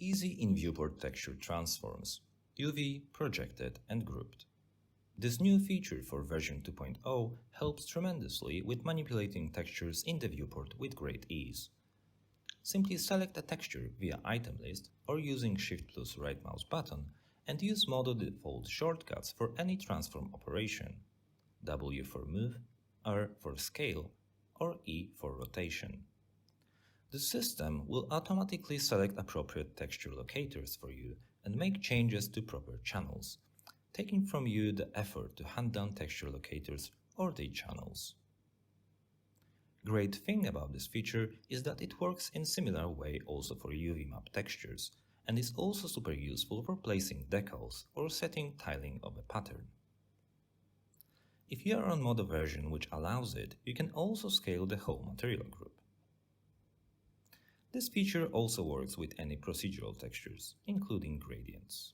Easy in Viewport texture transforms, UV, projected, and grouped. This new feature for version 2.0 helps tremendously with manipulating textures in the viewport with great ease. Simply select a texture via item list or using Shift plus right mouse button and use Modo default shortcuts for any transform operation. W for move, R for scale, or E for rotation. The system will automatically select appropriate texture locators for you and make changes to proper channels, taking from you the effort to hunt down texture locators or their channels. Great thing about this feature is that it works in similar way also for UV map textures and is also super useful for placing decals or setting tiling of a pattern. If you are on Modo version which allows it, you can also scale the whole material group. This feature also works with any procedural textures, including gradients.